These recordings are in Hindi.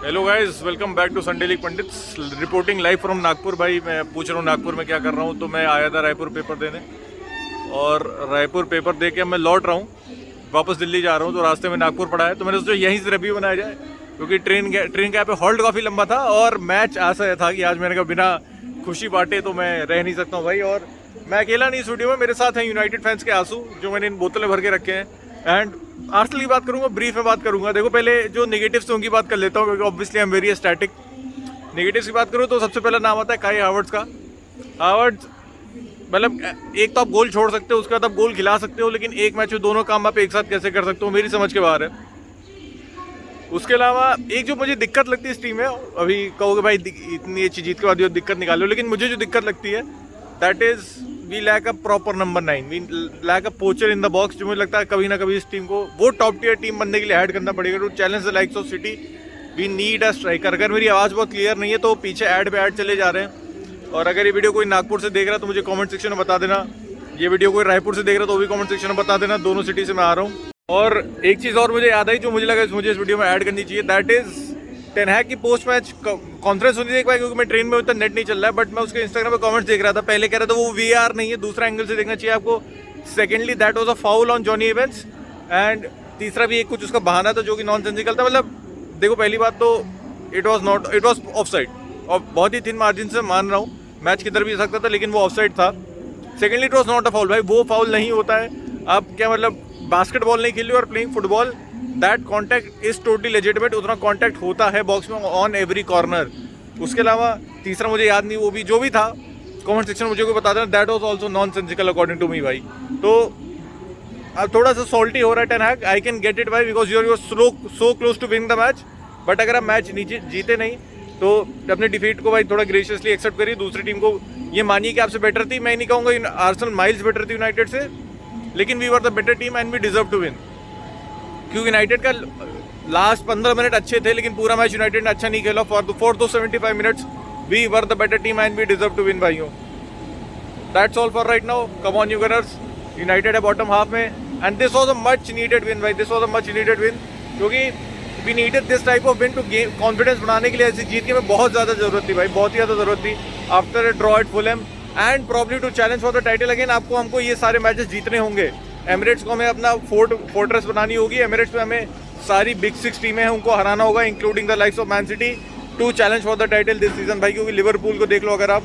Hello guys, welcome back to Sunday league pundits. Reporting live from Nagpur. भाई मैं पूछ रहा हूँ नागपुर में क्या कर रहा हूँ। तो मैं आया था रायपुर पेपर देने, और रायपुर पेपर दे के मैं लौट रहा हूँ, वापस दिल्ली जा रहा हूँ। तो रास्ते में नागपुर पड़ा है, तो मैंने सोचा यहीं से रिव्यू बनाया जाए, क्योंकि ट्रेन का यहाँ पे हॉल्ट काफ़ी लंबा था और मैच ऐसा था कि आज मैंने कहा बिना खुशी बांटे तो मैं रह नहीं सकता हूँ भाई। और मैं अकेला नहीं, स्टूडियो में मेरे साथ हैं यूनाइटेड फैंस के आंसू, जो मैंने इन बोतलें भर के रखे हैं। एंड आर्सेनल की बात करूंगा, ब्रीफ में बात करूंगा। देखो पहले जो नेगेटिव्स थे उनकी बात कर लेता हूँ, क्योंकि obviously I am very static. Negatives की बात करूँ तो सबसे पहला नाम आता है काई हावर्ड्स का। हावर्ड्स मतलब एक तो आप गोल छोड़ सकते हो, उसके बाद आप गोल खिला सकते हो, लेकिन एक मैच में दोनों काम आप एक साथ कैसे कर सकते हो, मेरी समझ के बाहर है। उसके अलावा एक जो मुझे दिक्कत लगती है इस टीम में, अभी कहोगे भाई इतनी अच्छी जीत के बाद भी दिक्कत निकालो, लेकिन मुझे जो दिक्कत लगती है that is we lack a proper number 9, we lack a poacher in the box. जो मुझे लगता है कभी ना कभी इस टीम को वो टॉप टियर टीम बनने के लिए ऐड करना पड़ेगा to challenge the likes of City. We need a striker. अगर मेरी आवाज़ बहुत क्लियर नहीं है तो पीछे ऐड पे ऐड चले जा रहे हैं। और अगर ये वीडियो कोई नागपुर से देख रहा है तो मुझे कमेंट सेक्शन में बता देना। ये वीडियो कोई रायपुर से देख रहा है तो भी कमेंट सेक्शन में बता देना। दोनों सिटी से मैं आ रहा हूँ। और एक चीज़ और मुझे याद आई जो मुझे लगा मुझे इस वीडियो में ऐड करनी चाहिए, दैट इज टेन हैग की पोस्ट मैच कॉन्फ्रेंस होनी देख पाई, क्योंकि मैं ट्रेन में उतना नेट नहीं चल रहा है। बट मैं उसके इंस्टाग्राम पे कमेंट्स देख रहा था। पहले कह रहा था वो वीआर नहीं है, दूसरा एंगल से देखना चाहिए आपको। Secondly that was a foul on Johnny events. And तीसरा भी एक कुछ उसका बहाना था जो कि नॉन सेंसिकल था। मतलब देखो, पहली बात तो इट वॉज ऑफ साइड, और बहुत ही थिन मार्जिन से मान रहा हूँ। मैच किधर भी सकता था, लेकिन वो ऑफ साइड था। Secondly it was not a foul. भाई वो फाउल नहीं होता है। आप क्या मतलब बास्केटबॉल नहीं खेल रहे और playing football, that contact is totally legitimate. उतना कॉन्टैक्ट होता है बॉक्स में ऑन एवरी कॉर्नर। उसके अलावा तीसरा मुझे याद नहीं, वो भी जो भी था कमेंट सेक्शन में मुझे को बता देना। That was also nonsensical according to me भाई। तो अब थोड़ा सा सॉल्टी हो रहा है ten Hag, I can get it भाई, because you're so close to win the match. But अगर आप मैच नीचे जीते नहीं तो अपने डिफीट को भाई थोड़ा ग्रेशियसली एक्सेप्ट करिए। दूसरी टीम को ये मानिए कि आपसे बेटर थी। मैं नहीं कहूँगा आर्सेनल माइल्स बेटर थी यूनाइटेड से, लेकिन we were the better team and we deserve to win. क्योंकि यूनाइटेड का लास्ट 15 मिनट अच्छे थे, लेकिन पूरा मैच यूनाइटेड ने अच्छा नहीं खेला। फॉर दो 75 minutes we were the better team and we deserve to win भाइयों। That's all for right now. Come on you Gunners. United है बॉटम हाफ में, and this was a much needed win भाई। This was a much needed win, क्योंकि we needed this type of win to game confidence बनाने के लिए। ऐसी जीत की हमें बहुत ज़्यादा जरूरत थी भाई, बहुत ही ज़्यादा जरूरत थी after a draw at Fulham, and probably to challenge for the title again. आपको हमको ये सारे मैचेस जीतने होंगे। एमिरेट्स को हमें अपना फोर्ट्रेस बनानी होगी। एमिरेट्स में हमें सारी बिग सिक्स टीमें हैं उनको हराना होगा, including the likes of Man City, to challenge for the title this season भाई। क्योंकि लिवरपूल को देख लो अगर आप,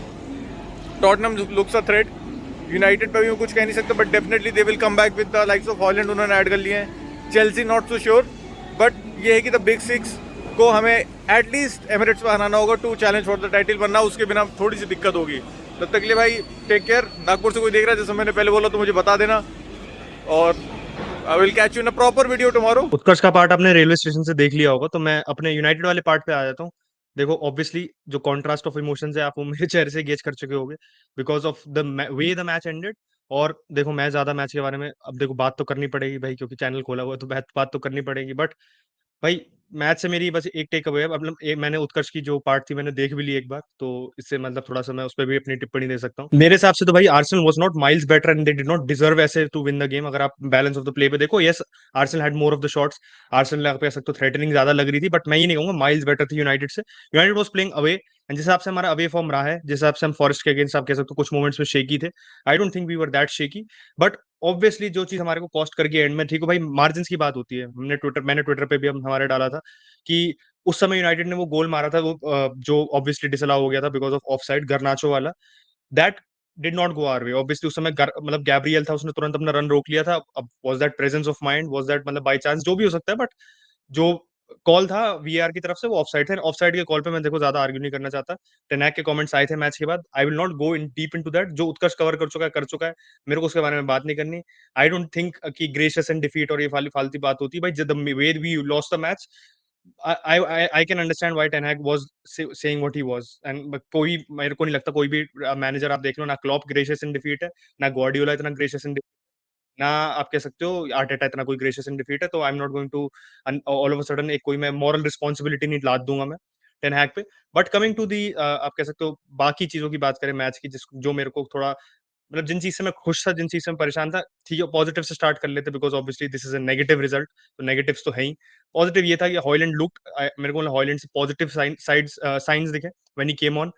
Tottenham looks a threat. United पे भी मैं कुछ कह नहीं सकता, but definitely they will come back with the likes of Haaland, उन्होंने ऐड कर लिए हैं। Chelsea not so sure, but ये है कि द बिग सिक्स को हमें एटलीस्ट एमिरेट्स पर हराना होगा to challenge for the title, वरना उसके बिना थोड़ी सी दिक्कत होगी। तब तक के लिए भाई टेक केयर। नागपुर से कोई देख रहा है, जैसे मैंने पहले बोला, तो मुझे बता देना, और I will catch you in a proper video tomorrow. Utkarsh का पार्ट आपने रेलवे स्टेशन से देख लिया होगा, तो मैं अपने यूनाइटेड वाले पार्ट पे आ जाता हूँ। देखो, ऑब्वियसली जो कॉन्ट्रास्ट ऑफ इमोशंस है आप वो मेरे चेहरे से गेज कर चुके होंगे because of the way the match ended. और देखो, मैं ज्यादा मैच के बारे में अब देखो बात तो करनी पड़ेगी भाई, क्योंकि चैनल खोला हुआ है तो बात तो करनी पड़ेगी। बट भाई, मैच से मेरी बस एक टेक अवे है। मतलब मैंने उत्कर्ष की जो पार्ट थी मैंने देख भी ली एक बार, तो इससे मतलब थोड़ा सा मैं उस पर भी अपनी टिप्पणी दे सकता हूँ। मेरे हिसाब से तो भाई Arsenal was not miles better and they did not deserve ऐसे टू विन द गेम। अगर आप बैलेंस ऑफ द प्ले पे देखो, yes Arsenal had more of the shots. Arsenal आप कह सकते हो थ्रेटनिंग ज्यादा लग रही थी, बट मैं ये नहीं कहूंगा माइल्स बेटर थी यूनाइटेड से। United was playing away, and जिस हिसाब से हमारा अवे फॉर्म रहा है, जिस हिसाब से हम फॉरेस्ट के अगेंस्ट आप कह सकते हो कुछ मोमेंट्स में शेकी थे, I don't think we were that shaky. But obviously जो चीज हमारे को कॉस्ट करके एंड में, ठीक है भाई, मार्जिन की बात होती है। मैंने ट्विटर पे भी हम हमारे डाला था कि उस समय यूनाइटेड ने वो गोल मारा था, वो जो ऑब्वियसली डिसअलाउ हो गया था बिकॉज ऑफ ऑफसाइड, गर्नाचो वाला। That did not go our way. Obviously उस समय मतलब गैब्रियल था, उसने तुरंत अपना रन रोक लिया था। अब was that presence of mind, was that मतलब बाय चांस, जो भी हो सकता है, बट जो कॉल था वीआर की तरफ से वो ऑफसाइड था। ऑफसाइड के कॉल पे मैं देखो ज्यादा आर्ग्यू नहीं करना चाहता। टेनैक के कमेंट्स आए थे मैच के बाद, I will not go in deep into that. जो उत्कर्ष कवर कर चुका है, मेरे को उसके बारे में बात नहीं करनी। आई डोंट थिंक कि ग्रेशियस एंड डिफीट और ये फालतू बात होती है भाई। The way we lost the match, I can understand why Ten Hag was saying what he was, and कोई मेरे को नहीं लगता कोई भी मैनेजर आप देख लो ना, क्लॉप ग्रेशियस इन डिफीट है, ना गॉर्डियोला इतना ग्रेशियस इन, ना आप कह सकते हो आर्टेटा इतना कोई ग्रेशियस इन डिफीट है। तो I am not going to all of a sudden एक कोई मैं मॉरल रिस्पॉन्सिबिलिटी नहीं लाद दूंगा मैं टेन हैग पे। बट कमिंग टू दी आप कह सकते हो बाकी चीजों की बात करें मैच की, जिस जो मेरे को थोड़ा मतलब जिन चीज़ से मैं खुश था, जिन चीज़ से मैं परेशान था, ठीक है, पॉज़िटिव से स्टार्ट कर लेते because obviously this is a negative result, तो नेगेटिव्स तो है ही। पॉज़िटिव ये था कि हॉयलैंड लुक्ड मेरे को हॉयलैंड से पॉज़िटिव साइन्स दिखे when he came on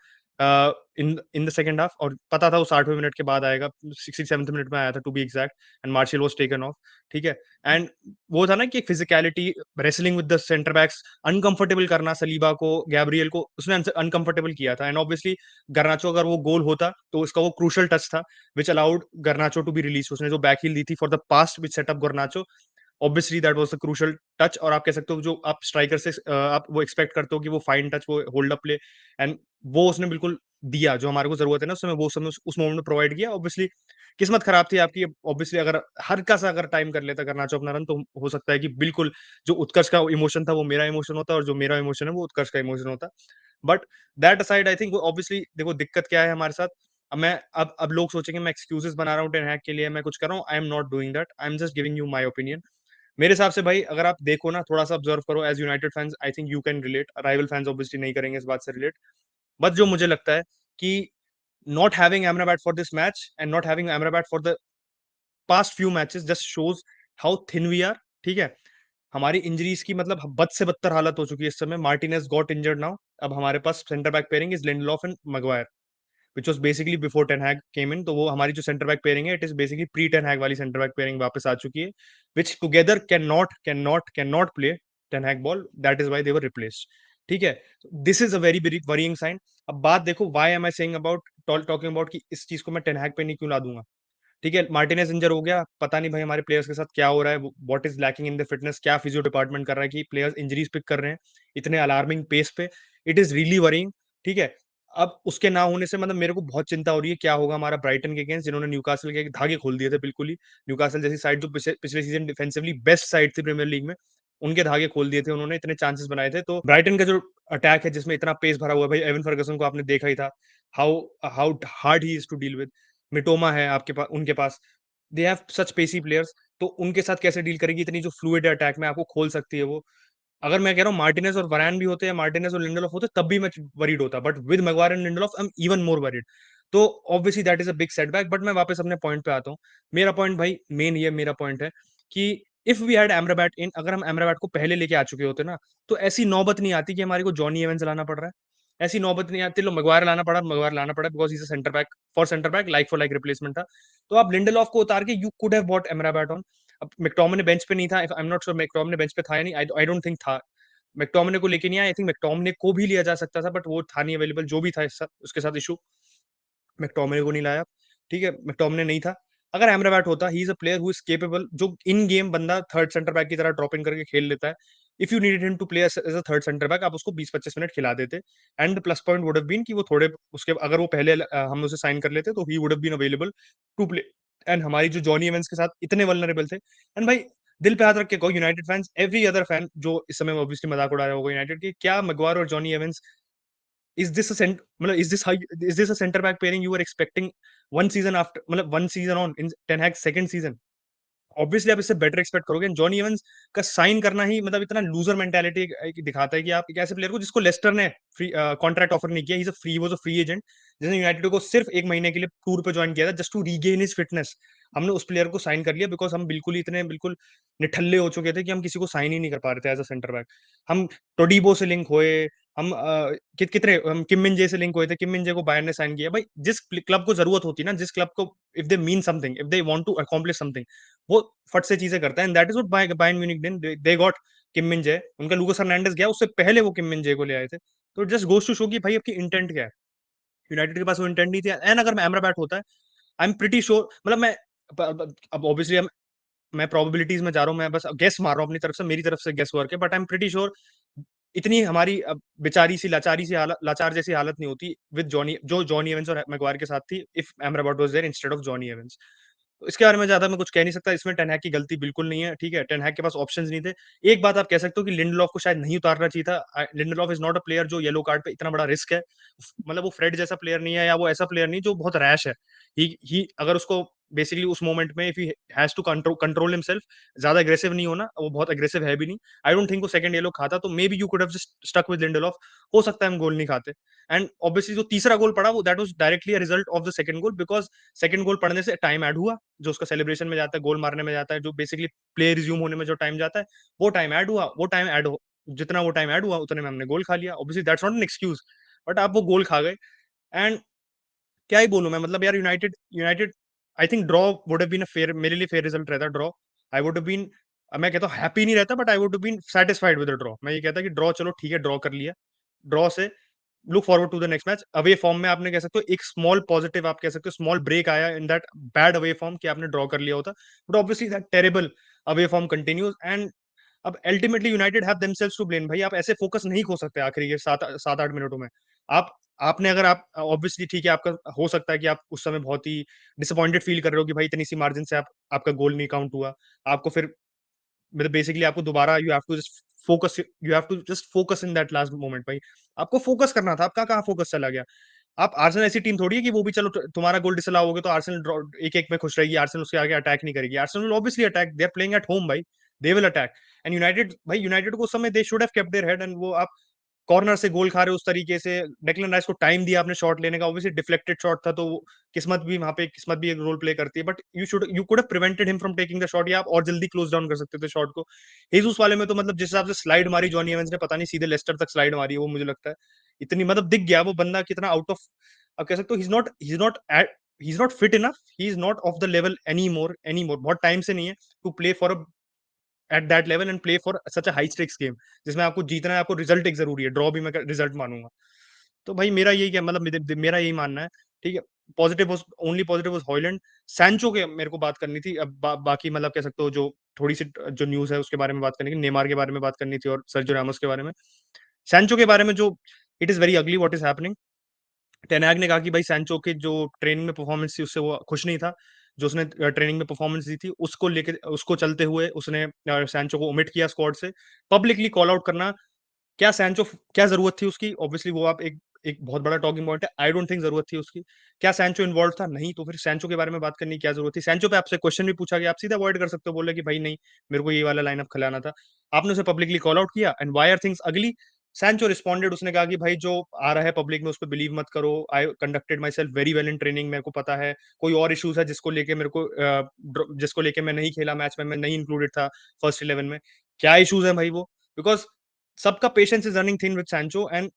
in the second half, और पता था वो 60वें मिनट के बाद आएगा, 67th मिनट में आया था to be exact, and Martial was taken off, ठीक है? एंड वो था ना कि physicality, wrestling with the centre backs, uncomfortable करना सलीबा को, गैब्रियल को, उसने अनकंफर्टेबल किया था, एंड ऑब्वियसली गार्नाचो अगर वो गोल होता, तो उसका वो क्रूशियल टच था which allowed Garnacho to be released. उसने जो बैक हील दी थी for the past which set up Garnacho, obviously that was the crucial touch, और आप कह सकते हो जो आप स्ट्राइकर से आप वो एक्सपेक्ट करते हो कि वो फाइन टच, वो होल्ड अप प्ले, एंड वो उसने बिल्कुल दिया जो हमारे को जरूरत है ना, उसमें वो समय उस मोमेंट में प्रोवाइड किया। ऑब्वियसली किस्मत खराब थी आपकी, ऑब्वियसली अगर हल्का सा अगर टाइम कर लेता Garnacho अपना रन, तो हो सकता है कि बिल्कुल जो उत्कर्ष का इमोशन था वो मेरा इमोशन होता, और जो मेरा इमोशन है वो उत्कर्ष का इमोशन होता। But that aside I think obviously देखो दिक्कत क्या है हमारे साथ। अब लोग सोचेंगे मैं एक्सक्यूजेस बना रहा हूँ टेन हैग के लिए, मैं कुछ कर रहा हूँ। आई am not doing that, I am just giving you my opinion. मेरे हिसाब से भाई अगर आप देखो ना, थोड़ा सा ऑब्जर्व करो as United fans, I think you can relate, rival fans obviously नहीं करेंगे इस बात से रिलेट। बट जो मुझे लगता है कि not having Amrabat for this match and not having Amrabat for the past few matches just shows how thin we are, ठीक है? हमारी इंजरीज की मतलब बद से बदतर हालत हो चुकी है इस समय। मार्टिनेज गॉट इंजर्ड नाउ, अब हमारे पास centre back pairing is Lindelof and Maguire, which was basically before Ten Hag came in। तो वो हमारी जो सेंटर बैक पेयरिंग है, it is basically pre Ten Hag वाली सेंटर बैक पेयरिंग वापस आ चुकी है, which together cannot play Ten Hag ball, that is why they were replaced, ठीक है? This is a very very worrying sign. अब बात देखो, why am I saying about talking about कि इस चीज को मैं टेन हैग पे नहीं क्यों ला दूंगा, ठीक है? मार्टिनेज इंजर हो गया, पता नहीं भाई हमारे प्लेयर्स के साथ क्या हो रहा है, what is lacking in the fitness, क्या फिजियो डिपार्टमेंट कर रहा है कि प्लेयर्स इंजरीज पिक कर रहे हैं इतने अलार्मिंग पेस पे। इट इज रियली वरीइंग, ठीक है? अब उसके ना होने से मतलब मेरे को बहुत चिंता हो रही है क्या होगा हमारा ब्राइटन के अगेंस्ट, जिन्होंने न्यूकासल के धागे खोल दिए थे बिल्कुल ही। न्यूकासल जैसी साइड जो पिछले सीजन डिफेंसिवली बेस्ट साइड थी प्रीमियर लीग में, उनके धागे खोल दिए थे उन्होंने, इतने चांसेस बनाए थे। तो ब्राइटन का जो अटैक है जिसमें इतना पेस भरा हुआ है भाई, एवन फर्गसन को आपने देखा ही था, how how hard he is to deal with. Mitoma है आपके पास, उनके पास, they have such Pesi players, तो उनके साथ कैसे डील करेगी? इतनी जो फ्लूइड अटैक में आपको खोल सकती है वो। अगर मैं कह रहा हूँ मार्टिनेज और वरान भी होते, या मार्टिनेज और लिंडलॉफ होते, तब भी मैं वरीड होता, but with Maguire and Lindelof I am even more worried. तो obviously that is a big setback. But मैं वापस अपने पॉइंट पे आता हूँ। मेरा पॉइंट भाई मेन ये मेरा पॉइंट है कि इफ वी हैड एमराबैट इन, अगर हम एमराबैट को पहले लेके आ चुके होते ना, तो ऐसी नौबत नहीं आती कि हमारे को जॉनी एवेंस लाना पड़ रहा है। ऐसी नौबत नहीं आती, लो मैग्वायर लाना पड़ा, मैग्वायर लाना पड़ा because is a centre back, for centre back like for like replacement था। तो आप लिंडलॉफ को उतार के you could have brought Amrabat on. अब मैकटोमिने बेंच पे नहीं था, I am not sure McTominay bench पे था या नहीं, आई डोंट थिंक था। मैकटोमिने को लेके नहीं आया, आई थिंक मैकटोमिने को भी लिया जा सकता था, बट वो था नहीं अवेलेबल, जो भी था उसके साथ इशू, मैकटोमिने को नहीं लाया, ठीक है? मैकटोमिने नहीं था। अगर एमराबाट होता, he is a player who is capable, जो इन गेम बंदा थर्ड सेंटर बैक की तरह ड्रॉप इन करके खेल लेता है। If you needed him to play as a third centre back, आप उसको 20-25 मिनट खिला देते, and the plus point would have been कि वो थोड़े उसके, अगर वो पहले हम उसे साइन कर लेते, तो he would have been available to play. And हमारी जो जॉनी एवेंस के साथ इतने वल्नरेबल थे, एंड भाई दिल पे हाथ रख के कहो, United fans, every other fan जो इस समय ऑब्वियसली मजाक उड़ा रहा होगा यूनाइटेड की, क्या मैग्वायर और Johnny एवेंस, is this a cent मतलब is this how is this a center back pairing you were expecting one season after, मतलब one season on in Ten Hag's second season? Obviously आप इससे बेटर एक्सपेक्ट करोगे। जॉनी इवंस का साइन करना ही मतलब इतना लूजर मेंटालिटी दिखाता है कि आप एक ऐसे प्लेयर को, जिसको लेस्टर ने फ्री कॉन्ट्रैक्ट ऑफर नहीं किया, ही is a free, was a free agent, जिसने यूनाइटेड को सिर्फ 1 महीने के लिए टूर पे ज्वाइन किया था just to regain his fitness. हमने उस प्लेयर को साइन कर लिया बिकॉज हम बिल्कुल ही इतने बिल्कुल निठल्ले हो चुके थे कि हम किसी को साइन ही नहीं कर पा रहे थे एज अ सेंटर बैक। हम टोडीबो से लिंक हुए, हम कितने हम किम मिन-जे से लिंक हुए थे, किम मिन-जे को बायर्न ने साइन किया। भाई जिस क्लब को जरूरत होती है ना, जिस क्लब को, if they mean something, if they want to accomplish something, वो फट से चीजें करता है, and that is what Bayern Munich did, they got Kim Min Jae. उनका लूकास हर्नांडेज गया, उससे पहले वो किम मिन जे को ले आए थे। तो it just goes to show कि भाई आपकी इंटेंट क्या है। यूनाइटेड के पास वो इंटेंट नहीं थी, एंड अगर एमराबैट होता है, आई एम प्रीटी श्योर, मतलब मैं अब ऑब्वियसली मैं प्रोबेबिलिटीज में जा रहा हूँ, मैं बस गेस मार रहा हूँ अपनी तरफ से, मेरी तरफ से गेस वर्क है, but I am pretty sure इतनी हमारी बेचारी सी लाचारी सी हालत, लाचार जैसी हालत नहीं होती विद जॉनी, जो जॉनी एवेंस और मैग्वायर के साथ थी, if Amrabat was there instead of Johnny Evans. तो इसके बारे में ज्यादा मैं कुछ कह नहीं सकता, इसमें टेन हैग की गलती बिल्कुल नहीं है, ठीक है? टेन हैग के पास ऑप्शंस नहीं थे। एक बात आप कह सकते हो कि लिंडलॉफ को शायद नहीं उतारना चाहिए था। Lindelof is not a player जो येलो कार्ड पे इतना बड़ा रिस्क है, मतलब वो फ्रेड जैसा प्लेयर नहीं है, या वो ऐसा प्लेयर नहीं जो बहुत रैश है। ही अगर उसको बेसिकली उस मोमेंट में if he has to control himself, ज्यादा एग्रेसिव नहीं होना, वो बहुत एग्रेसिव है भी नहीं। आई डोंट थिंक वो सेकंड येलो खाता, तो maybe you could have just stuck with Lindelof. हो सकता है हम गोल नहीं खाते। एंड ऑब्वियसली जो तीसरा गोल पड़ा वो that was directly a result of the second goal, because second goal पड़ने से टाइम ऐड हुआ, जो उसका सेलिब्रेशन में जाता है, गोल मारने में जाता है, जो बेसिकली प्ले रिज्यूम होने में जो टाइम जाता है, वो टाइम ऐड हुआ। वो टाइम ऐड हो जितना वो टाइम ऐड हुआ उतने में हमने गोल खा लिया। Obviously that's not an excuse, but आप वो गोल खा गए। एंड क्या ही बोलूं मैं, मतलब यार United United I think draw would have been a fair, मेरे लिए फेयर रिजल्ट रहता draw. I would have been, मैं कहता हूँ हैप्पी नहीं रहता, but I would have been satisfied with the draw. मैं ये कहता कि ड्रॉ, चलो ठीक है, ड्रॉ कर लिया। ड्रॉ से look forward to the next match. Away form में आपने कह सकते हो एक स्मॉल पॉजिटिव, आप कह सकते हो स्मॉल ब्रेक आया in that bad away form कि आपने ड्रॉ कर लिया होता, but obviously that terrible away form continues. And अब ultimately United have themselves to blame. भाई आप ऐसे फोकस नहीं खो सकते आखिरी के 7-8 मिनटों में। आप आपने अगर आप ऑब्वियसली ठीक है, आपका हो सकता है कि आप उस समय बहुत ही डिसअपॉइंटेड फील कर रहे हो कि भाई इतनी सी मार्जिन से आपका गोल नहीं काउंट हुआ। आपको फिर मतलब बेसिकली आपको दोबारा you have to just focus in that last moment. भाई आपको फोकस करना था, आपका कहाँ फोकस चला गया? आप आर्सेनल ऐसी टीम थोड़ी है कि वो भी चलो तुम्हारा गोल डिसअलाउ हो गया तो आर्सेनल एक एक में खुश रहेगी, आर्सेनल उसके आगे अटैक नहीं करेगी। Arsenal obviously attack, they are playing at home भाई, they will attack. And United, भाई यूनाइटेड को उस समय they should have kept their head. And वो आप कॉर्नर से गोल खा रहे हो उस तरीके से, डेक्लन राइस को टाइम दिया आपने शॉट लेने का, ऑब्वियसली डिफ्लेक्टेड शॉट था, तो किस्मत भी वहां पे, किस्मत भी एक रोल प्ले करती है, but you could have prevented him from taking the shot, या आप और जल्दी क्लोज डाउन कर सकते थे शॉट को। हेजूस वाले में तो मतलब जिस हिसाब से स्लाइड मारी जॉनी एवंस ने, पता नहीं सीधे लेस्टर तक स्लाइड मारी है वो, मुझे लगता है इतनी मतलब दिख गया वो बंदा कितना आउट ऑफ, अब कह सकते हो he is not fit enough, he is not of the level any more, बहुत टाइम से नहीं है to play for a at that level and play for such a high stakes game, जिसमें आपको जीतना है, आपको रिजल्ट एक जरूरी है, ड्रॉ भी मैं रिजल्ट मानूंगा। तो भाई मेरा यही क्या मतलब, मेरा यही मानना है। ठीक है, positive only positive was Højlund. Sancho के मेरे को बात करनी थी। अब बाकी मतलब कह सकते हो जो थोड़ी सी जो न्यूज है उसके बारे में बात करनी थी, नेमार के बारे में बात करनी थी और सर्जियो रामोस के बारे में। सैंचो के बारे में जो, it is very ugly what is happening. टेनहाग ने कहा कि भाई सैंचो की जो ट्रेनिंग में परफॉर्मेंस थी उससे वो खुश नहीं था, जो उसने ट्रेनिंग में परफॉर्मेंस दी थी उसको लेके, उसको चलते हुए उसने सैंचो को ओमिट किया स्क्वाड से। पब्लिकली कॉल आउट करना, क्या सैंचो, क्या जरूरत थी उसकी? ऑब्वियसली वो आप एक एक बहुत बड़ा टॉकिंग पॉइंट है। आई डोंट थिंक जरूरत थी उसकी। क्या सैंचो इन्वॉल्व था? नहीं। तो फिर सैंचो के बारे में बात करने की क्या जरूरत थी? सैंचो पे आपसे क्वेश्चन भी पूछा गया, आप सीधा अवॉइड कर सकते हो, बोले कि भाई नहीं, मेरे को ये वाला लाइनअप खिलाना था। आपने उसे पब्लिकली कॉल आउट किया, एंड वाई आर थिंग्स अगली? सैंचो रिस्पॉन्डेड, उसने कहा कि भाई जो आ रहा है पब्लिक में उस पर बिलीव मत करो, I conducted myself very well in training, मेरे को पता है कोई और इशूज है जिसको लेके मेरे को जिसको लेके मैं नहीं खेला मैच में, मैं नहीं इंक्लूडेड था फर्स्ट 11 में। क्या इशूज है भाई वो? बिकॉज सबका patience is running thin with Sancho. And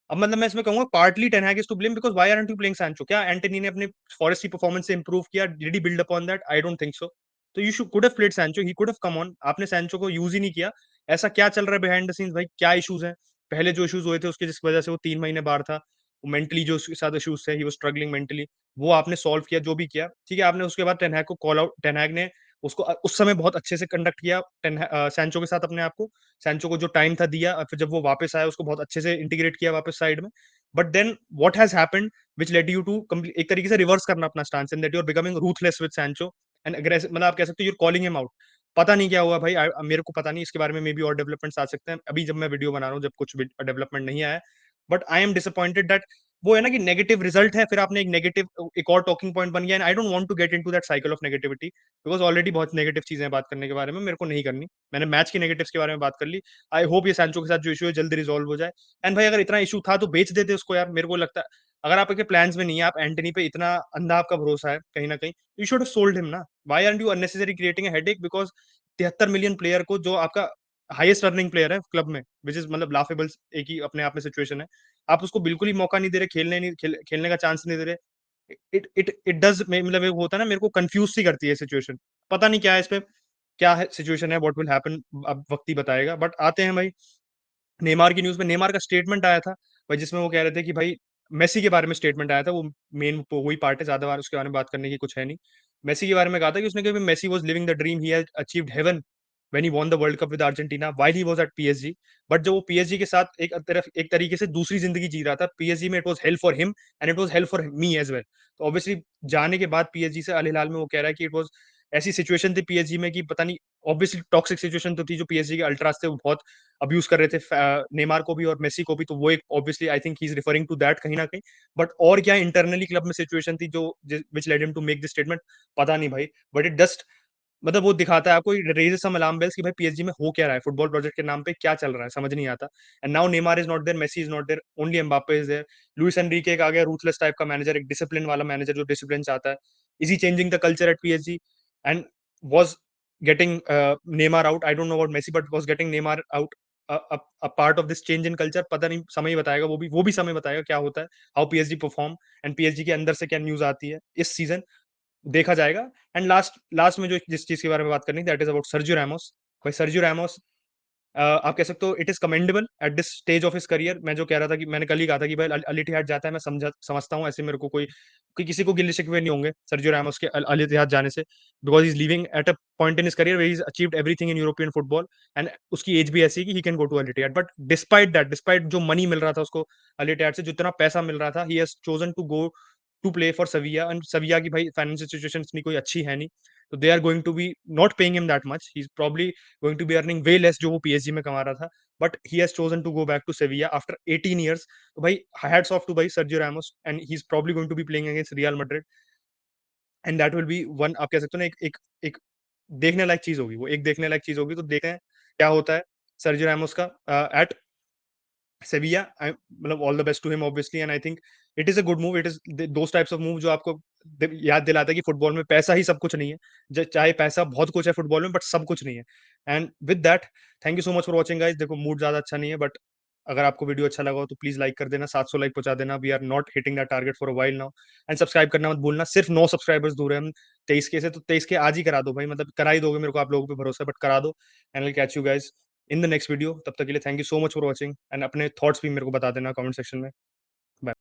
अब मतलब मैं इसमें कहूंगा partly Ten Hag is to blame, because why aren't you playing Sancho? क्या एंटनी ने अपने फॉरेस्ट की परफॉर्मेंस से इंप्रूव किया? Did he build upon that? I don't think so. तो you should could have played Sancho, he could have come on. आपने सैंचो को यूज ही नहीं किया। ऐसा क्या चल रहा है बिहाइंड द सीन्स भाई? क्या इशूज हैं? पहले जो इशूज हुए थे उसकी, जिस वजह से वो 3 महीने बाहर था, वो मेंटली जो उसके साथ इशूज थे, ही वाज स्ट्रगलिंग मेंटली, वो आपने सॉल्व किया, जो भी किया ठीक है। आपने उसके बाद टेनहैग को कॉल आउट, टेनहैग ने उसको उस समय बहुत अच्छे से कंडक्ट किया सैंचो के साथ अपने आप को। सैंचो को जो टाइम था दिया, फिर जब वो वापस आया उसको बहुत अच्छे से इंटीग्रेट किया वापस साइड में। But then what has happened which led you to एक तरीके से रिवर्स करना अपना stance, and that you are becoming ruthless with Sancho and aggressive, मतलब आप कह सकते हो you are calling him out. पता नहीं क्या हुआ भाई, मेरे को पता नहीं, इसके बारे में मे बी और डेवलपमेंट्स आ सकते हैं अभी जब मैं वीडियो बना रहा हूँ, जब कुछ डेवलपमेंट नहीं आया है। But I am disappointed that वो है ना कि नेगेटिव रिजल्ट है, फिर आपने एक नेगेटिव एक और टॉकिंग पॉइंट बन गया, and I don't want to get into that cycle of negativity, because already बहुत नेगेटिव चीजें हैं बात करने के बारे में, मेरे को नहीं करनी। मैंने मैच के नेगेटिव्स के बारे में बात कर ली। आई होप ये सैंचो के साथ जो इशू है जल्दी रिजॉल्व हो जाए। एंड भाई अगर इतना इशू था तो बेच देते उसको यार, मेरे को लगता है अगर आपके प्लान्स में नहीं है, आप एंटनी पे इतना अंधा आपका भरोसा है कहीं ना कहीं, you should have sold him ना। Why are you unnecessary creating a headache? Because 73 million player को, जो आपका हाईएस्ट अर्निंग प्लेयर है क्लब में, विच इज मतलब लाफेबल एक ही अपने आप में सिचुएशन है, आप उसको बिल्कुल ही मौका नहीं दे रहे, खेलने का चांस नहीं दे रहे। इट डज मतलब एक होता है ना, मेरे को कंफ्यूज सी करती है सिचुएशन। पता नहीं क्या है इस पे, क्या है सिचुएशन है, व्हाट विल हैपन, अब वक्त ही बताएगा। बट आते हैं भाई नेमार की न्यूज में। नेमार का स्टेटमेंट आया था भाई, जिसमें वो कह रहे थे कि भाई मेसी के बारे में स्टेटमेंट आया था, वो मेन वही पार्ट है, ज्यादा बार उसके बारे में बात करने की कुछ है नहीं। मेसी के बारे में कहा था कि उसने कहा Messi was living the dream, he has achieved heaven when he won the World Cup with Argentina while he was at PSG. But जब वो पीएसजी के साथ एक तरीके से दूसरी जिंदगी जी रहा था पीएसजी में, it was hell for him and it was hell for me as well. तो ऑब्वियसली जाने के बाद पीएसजी से अल हिलाल में वो कह रहा है कि इट वाज ऐसी सिचुएशन थी पीएसजी में कि पता नहीं ऑब्वियसली टॉक्सिक सिचुएशन तो थी, जो पीएसजी के अल्ट्रास थे वो बहुत अब्यूज कर रहे थे नेमार को भी और मेसी को भी, तो वो एक obviously I think he is referring to that कहीं ना कहीं। बट और क्या इंटरनली क्लब में सिचुएशन थी जो which led him to make this statement, पता नहीं भाई। बट इट जस्ट मतलब वो दिखाता है आपको, रेजेस सम अलार्म बेल्स कि भाई पीएसजी में हो क्या रहा है, फुटबॉल प्रोजेक्ट के नाम पे क्या चल रहा है, समझ नहीं आता। And now Neymar is not there, Messi is not there, only Mbappe is there. Luis Enrique एक आ गया, रूथलेस टाइप का मैनेजर, एक डिसिप्लिन वाला मैनेजर जो डिसिप्लिन चाहता है। Is he changing the culture at PSG? And was getting Neymar out, I don't know about Messi, but was getting Neymar out a part of this change in culture? पता नहीं, समय ही बताएगा, वो भी समय बताएगा क्या होता है, how PSG perform, and PSG के अंदर से क्या न्यूज आती है इस सीजन, देखा जाएगा। एंड लास्ट लास्ट में जो जिस चीज के बारे में बात करनी, that is about Sergio Ramos. भाई सर्जियो रैमोस, आप कह सकते हो it is commendable at this stage of his career. मैं जो कह रहा था कि मैंने कल ही कहा था कि भाई अल इत्तेहाद जाता है, मैं समझता हूँ, ऐसे मेरे को कोई किसी को गिले शिकवे नहीं होंगे सर्जियो रैमोस के अल इत्तेहाद जाने से, because he is leaving at a point in his career where he has achieved everything in European football, and उसकी एज भी ऐसी है कि he can go to Al Ittihad. But despite that, despite जो मनी मिल रहा था उसको अल इत्तेहाद से, जितना पैसा मिल रहा था, he has chosen to go to play for Sevilla. And Sevilla की भाई फाइनेंशियल सिचुएशन इतनी कोई अच्छी है नहीं, तो they are going to be not paying him that much, he is probably going to be earning way less जो वो पीएसजी में कमा रहा था। But he has chosen to go back to Sevilla after 18 years। तो भाई हैट्स ऑफ टू भाई Sergio Ramos, and he is probably going to be playing against Real Madrid, and that will be one, आप कह सकते हो ना, एक देखने लायक चीज होगी, वो एक देखने लायक चीज होगी। तो देखते हैं क्या होता है सर्जियो रैमोस का एट सेविया। मतलब all the best to him obviously, and I think it is a good move. It is those types of move जो आपको याद दिलाता है कि फुटबॉल में पैसा ही सब कुछ नहीं है। चाहे पैसा बहुत कुछ है फुटबॉल में, बट सब कुछ नहीं है। And with that, thank you so much for watching guys. देखो मूड ज्यादा अच्छा नहीं है, बट अगर आपको वीडियो अच्छा लगा हो तो प्लीज लाइक कर देना, 700 लाइक पहुंचा देना। We are not hitting that target for a while now. And subscribe करना मत भूलना, सिर्फ 9 सब्सक्राइबर्स दूर है हम 23 के से, तो 23 के आज ही करा दो भाई, मतलब करा ही दोगे, मेरे को आप लोगों पे भरोसा है, बट करा दो। And I catch you guys in the next video. तब तक के लिए thank you so much for watching, and अपने थॉट्स भी मेरे को बता देना कमेंट सेक्शन में।